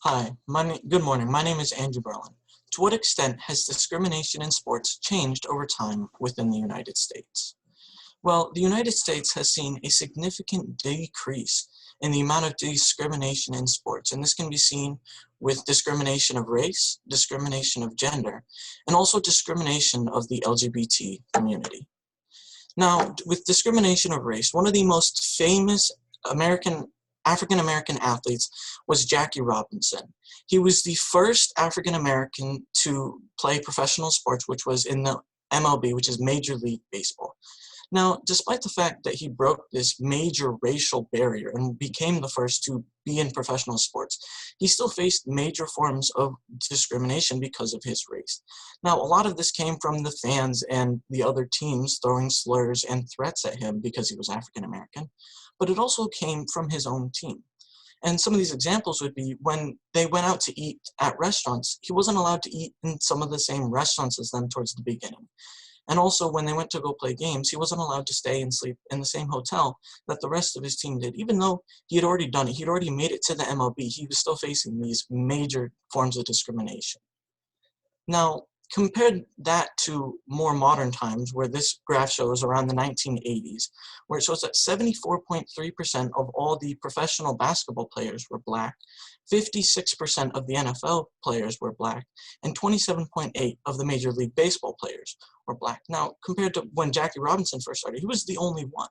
Hi, good morning. My name is Andrew Berlin. To what extent has discrimination in sports changed over time within the United States? Well, the United States has seen a significant decrease in the amount of discrimination in sports, and this can be seen with discrimination of race, discrimination of gender, and also discrimination of the LGBT community. Now, with discrimination of race, one of the most famous African American athletes was Jackie Robinson. He was the first African American to play professional sports, which was in the MLB, which is Major League Baseball. Now, despite the fact that he broke this major racial barrier and became the first to be in professional sports, he still faced major forms of discrimination because of his race. Now, a lot of this came from the fans and the other teams throwing slurs and threats at him because he was African American, but it also came from his own team. And some of these examples would be when they went out to eat at restaurants, he wasn't allowed to eat in some of the same restaurants as them towards the beginning. And also, when they went to go play games, he wasn't allowed to stay and sleep in the same hotel that the rest of his team did. Even though he had already done it, he'd already made it to the MLB, he was still facing these major forms of discrimination. Now, compare that to more modern times, where this graph shows around the 1980s, where it shows that 74.3% of all the professional basketball players were Black, 56% of the NFL players were Black, and 27.8% of the Major League Baseball players were Black. Now, compared to when Jackie Robinson first started, he was the only one.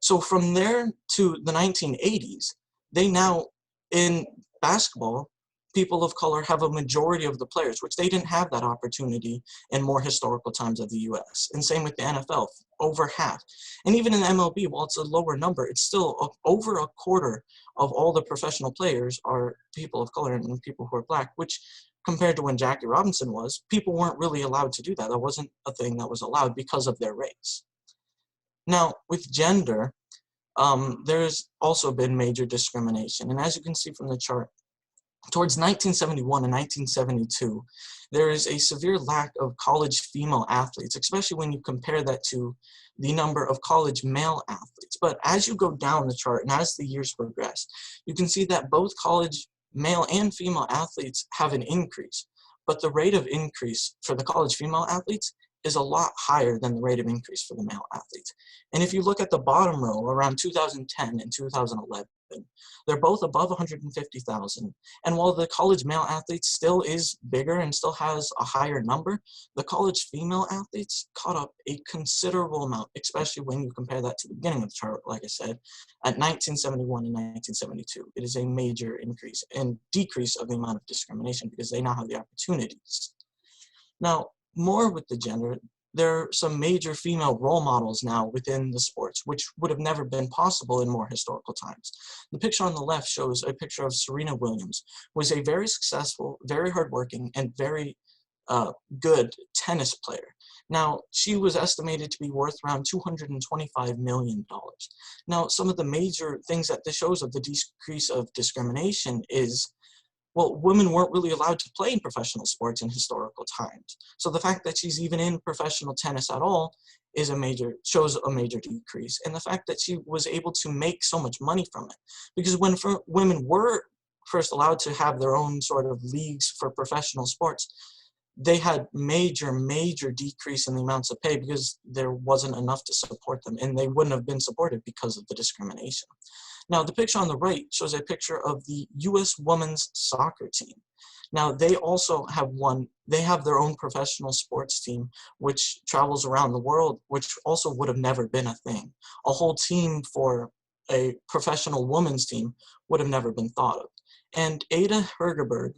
So from there to the 1980s, they now, in basketball, people of color have a majority of the players, which they didn't have that opportunity in more historical times of the US. And same with the NFL, over half. And even in the MLB, while it's a lower number, it's still over a quarter of all the professional players are people of color and people who are Black, which compared to when Jackie Robinson was, people weren't really allowed to do that. That wasn't a thing that was allowed because of their race. Now, with gender, there's also been major discrimination. And as you can see from the chart, towards 1971 and 1972, there is a severe lack of college female athletes, especially when you compare that to the number of college male athletes. But as you go down the chart and as the years progress, you can see that both college male and female athletes have an increase, but the rate of increase for the college female athletes is a lot higher than the rate of increase for the male athletes. And if you look at the bottom row around 2010 and 2011, they're both above 150,000. And while the college male athletes still is bigger and still has a higher number, the college female athletes caught up a considerable amount, especially when you compare that to the beginning of the chart, like I said, at 1971 and 1972. It is a major increase and decrease of the amount of discrimination because they now have the opportunities. Now, more with the gender, there are some major female role models now within the sports, which would have never been possible in more historical times. The picture on the left shows a picture of Serena Williams, who was a very successful, very hardworking, and very good tennis player. Now, she was estimated to be worth around $225 million. Now, some of the major things that this shows of the decrease of discrimination is, well, women weren't really allowed to play in professional sports in historical times. So the fact that she's even in professional tennis at all shows a major decrease. And the fact that she was able to make so much money from it. Because when women were first allowed to have their own sort of leagues for professional sports, they had major decrease in the amounts of pay because there wasn't enough to support them, and they wouldn't have been supported because of the discrimination. Now, the picture on the right shows a picture of the U.S. women's soccer team. Now, they also have their own professional sports team, which travels around the world, which also would have never been a thing. A whole team for a professional women's team would have never been thought of. And Ada Hegerberg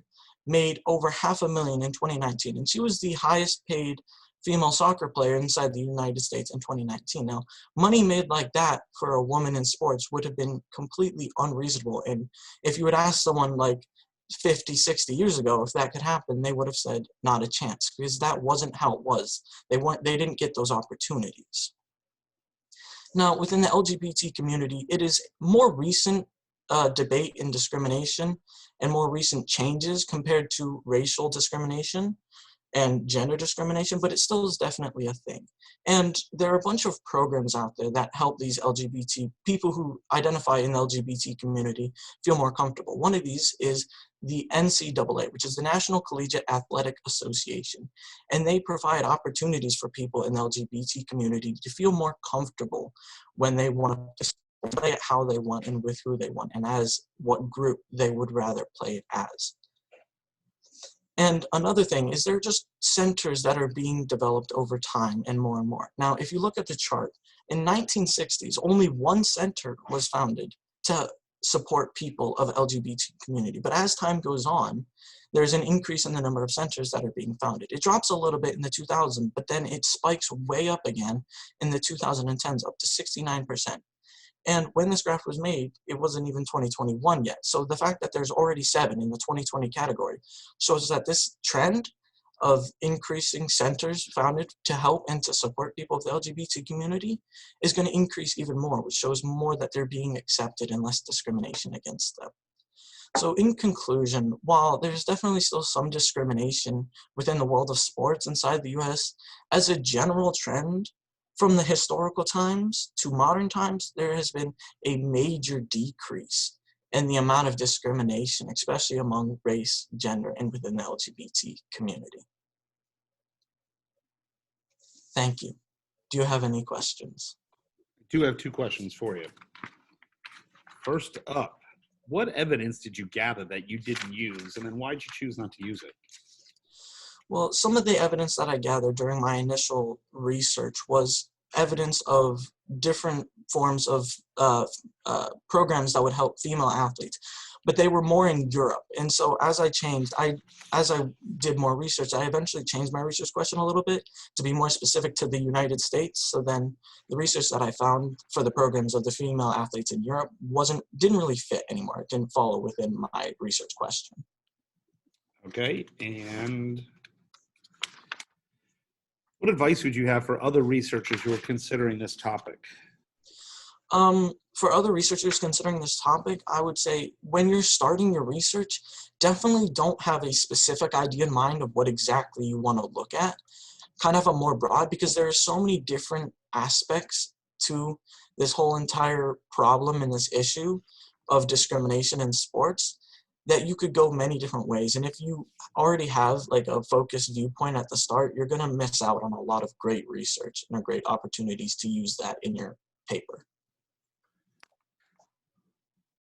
made over $500,000 in 2019, and she was the highest paid female soccer player inside the United States in 2019. Now, money made like that for a woman in sports would have been completely unreasonable. And if you would ask someone like 50, 60 years ago if that could happen, they would have said not a chance, because that wasn't how it was. They didn't get those opportunities. Now, within the LGBT community, it is more recent debate and discrimination and more recent changes compared to racial discrimination. and gender discrimination, but it still is definitely a thing. And there are a bunch of programs out there that help these LGBT people who identify in the LGBT community feel more comfortable. One of these is the NCAA, which is the National Collegiate Athletic Association. And they provide opportunities for people in the LGBT community to feel more comfortable when they want to play it how they want and with who they want, and as what group they would rather play it as. And another thing is there are just centers that are being developed over time and more. Now, if you look at the chart, in 1960s, only one center was founded to support people of LGBT community. But as time goes on, there's an increase in the number of centers that are being founded. It drops a little bit in the 2000s, but then it spikes way up again in the 2010s, up to 69%. And when this graph was made, it wasn't even 2021 yet. So the fact that there's already 7 in the 2020 category shows that this trend of increasing centers founded to help and to support people of the LGBT community is going to increase even more, which shows more that they're being accepted and less discrimination against them. So in conclusion, while there's definitely still some discrimination within the world of sports inside the US, as a general trend, from the historical times to modern times, there has been a major decrease in the amount of discrimination, especially among race, gender, and within the LGBT community. Thank you. Do you have any questions? I do have 2 questions for you. First up, what evidence did you gather that you didn't use, and then why did you choose not to use it? Well, some of the evidence that I gathered during my initial research was evidence of different forms of programs that would help female athletes, but they were more in Europe. And so as I did more research, I eventually changed my research question a little bit to be more specific to the United States. So then the research that I found for the programs of the female athletes in Europe didn't really fit anymore. It didn't follow within my research question. Okay, and what advice would you have for other researchers who are considering this topic? For other researchers considering this topic, I would say when you're starting your research, definitely don't have a specific idea in mind of what exactly you want to look at. Kind of a more broad, because there are so many different aspects to this whole entire problem and this issue of discrimination in sports that you could go many different ways. And if you already have like a focused viewpoint at the start, you're going to miss out on a lot of great research and great opportunities to use that in your paper.